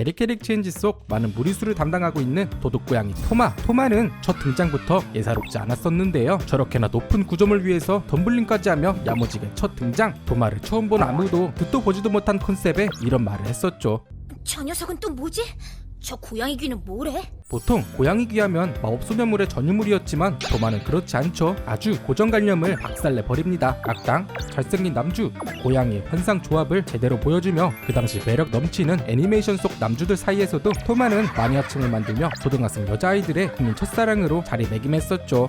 캐릭 체인지 속 많은 무리수를 담당하고 있는 도둑고양이 토마는 첫 등장부터 예사롭지 않았었는데요. 저렇게나 높은 구점을 위해서 덤블링까지 하며 야무지게 첫 등장. 토마를 처음 본 아무도 듣도 보지도 못한 컨셉에 이런 말을 했었죠. 저 녀석은 또 뭐지? 저 고양이 귀는 뭐래? 보통 고양이 귀하면 마법소녀물의 전유물이었지만 토마는 그렇지 않죠. 아주 고정관념을 박살내버립니다. 악당, 잘생긴 남주, 고양이의 환상 조합을 제대로 보여주며 그 당시 매력 넘치는 애니메이션 속 남주들 사이에서도 토마는 마니아층을 만들며 고등학생 여자아이들의 국민 첫사랑으로 자리매김했었죠.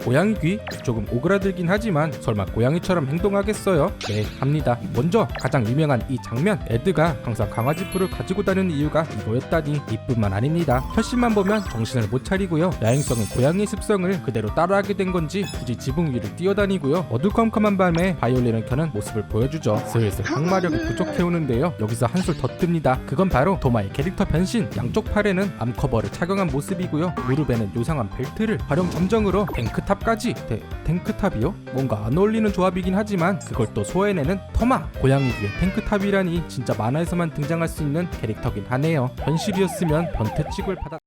고양이 귀? 조금 오그라들긴 하지만 설마 고양이처럼 행동하겠어요? 네, 합니다. 먼저 가장 유명한 이 장면, 에드가 항상 강아지 풀을 가지고 다니는 이유가 이거였다니. 이뿐만 아닙니다. 혈심만 보면 정신을 못 차리고요. 야행성은 고양이 습성을 그대로 따라하게 된 건지 굳이 지붕 위를 뛰어다니고요. 어두컴컴한 밤에 바이올린을 켜는 모습을 보여주죠. 슬슬 항마력이 부족해오는데요. 여기서 한술 더 뜹니다. 그건 바로 토마의 캐릭터 변신. 양쪽 팔에는 암커버를 착용한 모습이고요. 무릎에는 요상한 벨트를 활용 점정으로 탱크탑까지. 탱크탑이요? 뭔가 안 어울리는 조합이긴 하지만 그걸 또 소화해내는 토마. 고양이 귀에 탱크탑이라니 진짜 만화에서만 등장할 수 있는 캐릭터긴 하네요. 현실이었으면 변태 취급을 받아.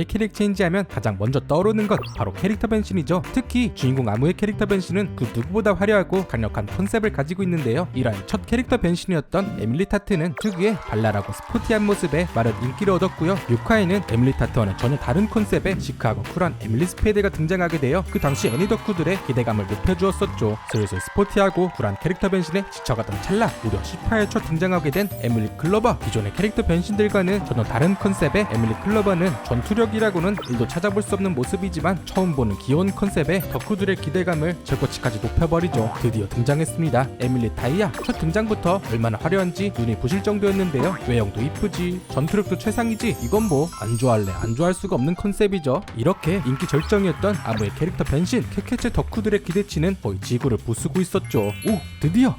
캐릭 체인지하면 가장 먼저 떠오르는 것 바로 캐릭터 변신이죠. 특히 주인공 아무의 캐릭터 변신은 그 누구보다 화려하고 강력한 컨셉을 가지고 있는데요. 이러한 첫 캐릭터 변신이었던 에밀리 타트는 특유의 발랄하고 스포티한 모습에 많은 인기를 얻었고요. 6화에는 에밀리 타트와는 전혀 다른 컨셉의 시크하고 쿨한 에밀리 스페이드가 등장하게 되어 그 당시 애니덕후들의 기대감을 높여주었었죠. 슬슬 스포티하고 쿨한 캐릭터 변신에 지쳐가던 찰나 무려 10화에 첫 등장하게 된 에밀리 클로버. 기존의 캐릭터 변신들과는 전혀 다른 컨셉의 에밀리 클로버는 전투력이라고는 1도 찾아볼 수 없는 모습이지만 처음 보는 귀여운 컨셉에 덕후들의 기대감을 최고치까지 높여버리죠. 드디어 등장했습니다. 에밀리 다이아. 첫 등장부터 얼마나 화려한지 눈이 부실 정도였는데요. 외형도 이쁘지, 전투력도 최상이지. 이건 뭐 안 좋아할래 안 좋아할 수가 없는 컨셉이죠. 이렇게 인기 절정이었던 아무의 캐릭터 변신. 캐캐체 덕후들의 기대치는 거의 지구를 부수고 있었죠. 오, 드디어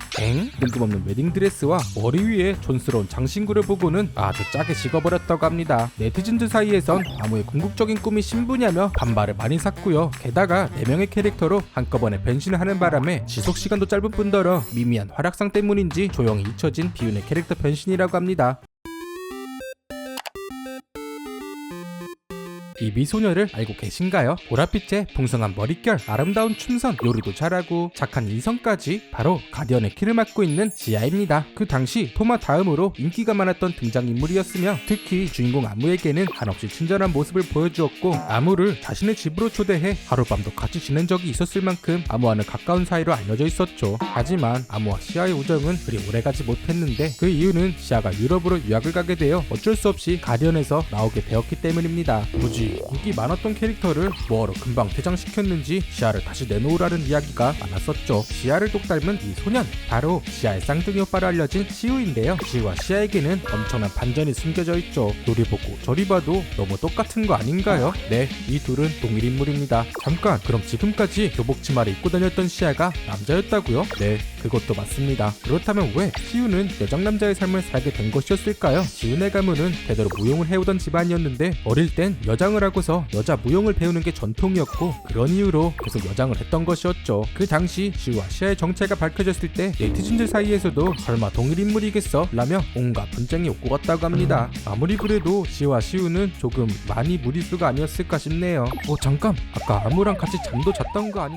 뜬금없는 웨딩드레스와 머리 위에 촌스러운 장신구를 보고는 아주 짜게 식어버렸다고 합니다. 네티즌들 사이에선 아무의 궁극적인 꿈이 신분이라며 반발을 많이 샀고요. 게다가 4명의 캐릭터로 한꺼번에 변신을 하는 바람에 지속시간도 짧은 뿐더러 미미한 활약상 때문인지 조용히 잊혀진 비운의 캐릭터 변신이라고 합니다. 이 미소녀를 알고 계신가요? 보랏빛의 풍성한 머릿결, 아름다운 춤선, 요리도 잘하고 착한 인성까지 바로 가디언의 키를 맡고 있는 지아입니다. 그 당시 토마 다음으로 인기가 많았던 등장인물이었으며 특히 주인공 아무에게는 한없이 친절한 모습을 보여주었고 아무를 자신의 집으로 초대해 하룻밤도 같이 지낸 적이 있었을 만큼 아무와는 가까운 사이로 알려져 있었죠. 하지만 아무와 시아의 우정은 그리 오래가지 못했는데 그 이유는 시아가 유럽으로 유학을 가게 되어 어쩔 수 없이 가디언에서 나오게 되었기 때문입니다. 굳이 인기 많았던 캐릭터를 뭐하러 금방 퇴장시켰는지 시아를 다시 내놓으라는 이야기가 많았었죠. 시아를 똑 닮은 이 소년, 바로 시아의 쌍둥이 오빠로 알려진 시우인데요. 시우와 시아에게는 엄청난 반전이 숨겨져 있죠. 요리 보고 저리 봐도 너무 똑같은 거 아닌가요? 네, 이 둘은 동일 인물입니다. 잠깐, 그럼 지금까지 교복 치마를 입고 다녔던 시아가 남자였다고요? 네, 그것도 맞습니다. 그렇다면 왜 시우는 여장남자의 삶을 살게 된 것이었을까요? 시우네 가문은 대대로 무용을 해오던 집안이었는데 어릴 땐 여장을 하고서 여자 무용을 배우는 게 전통이었고 그런 이유로 계속 여장을 했던 것이었죠. 그 당시 시우와 시아의 정체가 밝혀졌을 때 네티즌들 사이에서도 설마 동일 인물이겠어? 라며 온갖 분쟁이 오고 갔다고 합니다. 아무리 그래도 시우와 시우는 조금 많이 무리수가 아니었을까 싶네요. 잠깐, 아까 아무랑 같이 잠도 잤던 거 아니?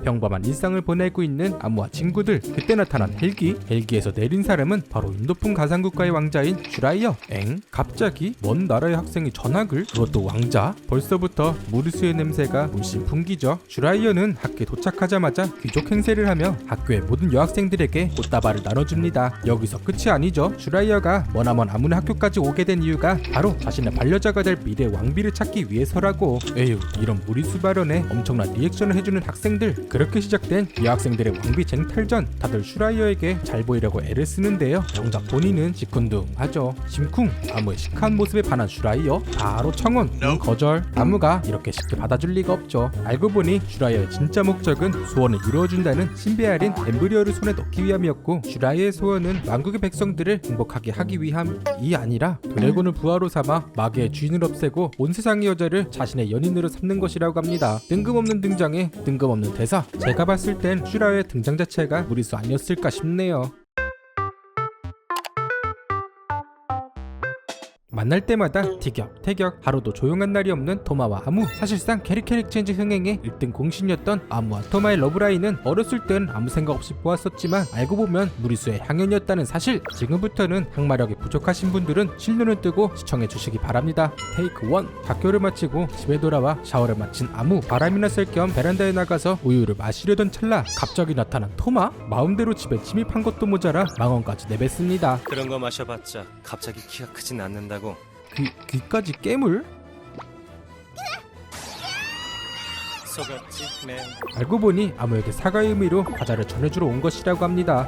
평범한 일상을 보내고 있는 아무와 친구들. 그때 나타난 헬기에서 내린 사람은 바로 인도풍 가상국가의 왕자인 슈라이어. 갑자기 먼 나라의 학생이 전학을? 그것도 왕자? 벌써부터 무리수의 냄새가 물씬 풍기죠. 슈라이어는 학교에 도착하자마자 귀족 행세를 하며 학교의 모든 여학생들에게 꽃다발을 나눠줍니다. 여기서 끝이 아니죠. 슈라이어가 머나먼 아무네 학교까지 오게 된 이유가 바로 자신의 반려자가 될 미래 왕비를 찾기 위해서라고. 에휴, 이런 무리수 발언에 엄청난 리액션을 해주는 학생들. 그렇게 시작된 여학생들의 왕비 쟁탈전. 다들 슈라이어에게 잘 보이려고 애를 쓰는데요. 정작 본인은 시큰둥하죠. 심쿵. 아무의 시크한 모습에 반한 슈라이어 바로 청혼. 거절. 아무가 이렇게 쉽게 받아줄 리가 없죠. 알고 보니 슈라이어의 진짜 목적은 소원을 이루어준다는 신비아린 엠브리오를 손에 넣기 위함이었고 슈라이어의 소원은 왕국의 백성들을 행복하게 하기 위함이 아니라 드래곤을 부하로 삼아 마계의 주인을 없애고 온 세상의 여자를 자신의 연인으로 삼는 것이라고 합니다. 뜬금없는 등장에 뜬금없는 대사. 제가 봤을 땐 슈라의 등장 자체가 무리수 아니었을까 싶네요. 만날 때마다 티격태격, 하루도 조용한 날이 없는 토마와 아무. 사실상 캐릭 체인지 흥행의 1등 공신이었던 아무와 토마의 러브라인은 어렸을 땐 아무 생각 없이 보았었지만 알고 보면 무리수의 향연이었다는 사실. 지금부터는 항마력이 부족하신 분들은 실눈을 뜨고 시청해 주시기 바랍니다. 테이크 1. 학교를 마치고 집에 돌아와 샤워를 마친 아무. 바람이나 쐴 겸 베란다에 나가서 우유를 마시려던 찰나 갑자기 나타난 토마. 마음대로 집에 침입한 것도 모자라 망언까지 내뱉습니다. 그런 거 마셔봤자 갑자기 키가 크진 않는다고. 귀까지 깨물? 속았지? 네. 알고 보니 아무에게 사과의 의미로 과자를 전해주러 온 것이라고 합니다.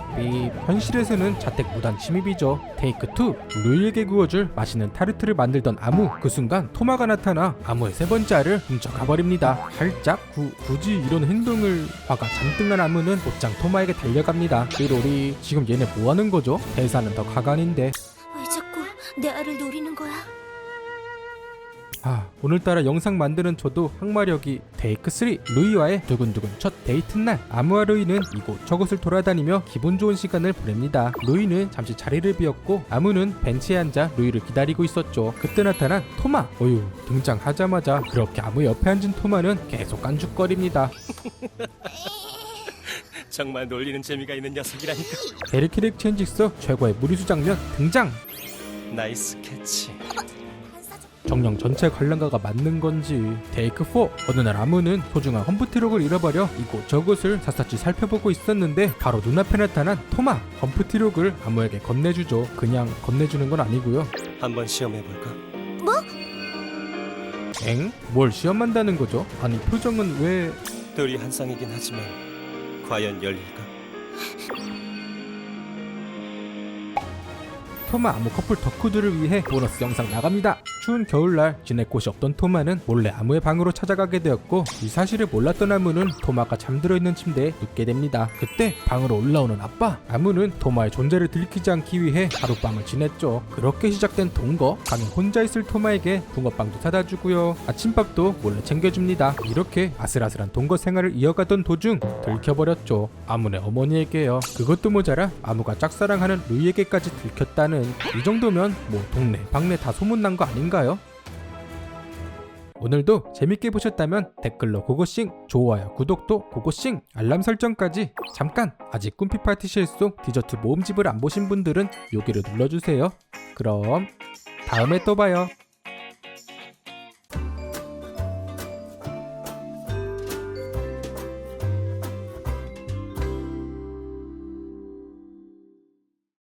현실에서는 자택 무단 침입이죠. 테이크 2. 루이에게 구워줄 맛있는 타르트를 만들던 아무. 그 순간 토마가 나타나 아무의 세 번째 알을 훔쳐가버립니다. 살짝 굳이 이런 행동을. 화가 잔뜩 난 아무는 곧장 토마에게 달려갑니다. 삐로리, 지금 얘네 뭐하는 거죠? 대사는 더 가관인데. 왜 자꾸 내 알을 노리는 거야? 오늘따라 영상 만드는 저도 항마력이. 테이크 3. 루이와의 두근두근 첫 데이트 날. 아무와 루이는 이곳 저곳을 돌아다니며 기분 좋은 시간을 보냅니다. 루이는 잠시 자리를 비웠고 아무는 벤치에 앉아 루이를 기다리고 있었죠. 그때 나타난 토마. 등장하자마자 그렇게 아무 옆에 앉은 토마는 계속 깐죽거립니다. 정말 놀리는 재미가 있는 녀석이라니까. 캐릭 체인지 속 최고의 무리수 장면 등장. 나이스 캐치. 정령 전체 관람가가 맞는 건지. 테이크 4. 어느 날 아무는 소중한 험프티록을 잃어버려 이곳 저곳을 샅샅이 살펴보고 있었는데 바로 눈앞에 나타난 토마. 험프티록을 아무에게 건네주죠. 그냥 건네주는 건 아니고요. 한번 시험해볼까? 뭘 시험한다는 거죠? 아니 표정은 왜... 둘이 한 쌍이긴 하지만 과연 열릴까? 토마 아무 커플 덕후들을 위해 보너스 영상 나갑니다. 추운 겨울날 지낼 곳이 없던 토마는 몰래 아무의 방으로 찾아가게 되었고, 이 사실을 몰랐던 아무는 토마가 잠들어 있는 침대에 눕게 됩니다. 그때 방으로 올라오는 아빠. 아무는 토마의 존재를 들키지 않기 위해 하룻밤을 지냈죠. 그렇게 시작된 동거. 방에 혼자 있을 토마에게 붕어빵도 사다 주고요, 아침밥도 몰래 챙겨줍니다. 이렇게 아슬아슬한 동거 생활을 이어가던 도중 들켜버렸죠. 아무네 어머니에게요. 그것도 모자라 아무가 짝사랑하는 루이에게까지 들켰다는. 이 정도면 뭐 동네 방네 다 소문난 거 아닌가요? 오늘도 재밌게 보셨다면 댓글로 고고싱, 좋아요, 구독도 고고싱, 알람 설정까지. 잠깐! 아직 꿈피 파티실 속 디저트 모음집을 안 보신 분들은 여기를 눌러주세요. 그럼 다음에 또 봐요.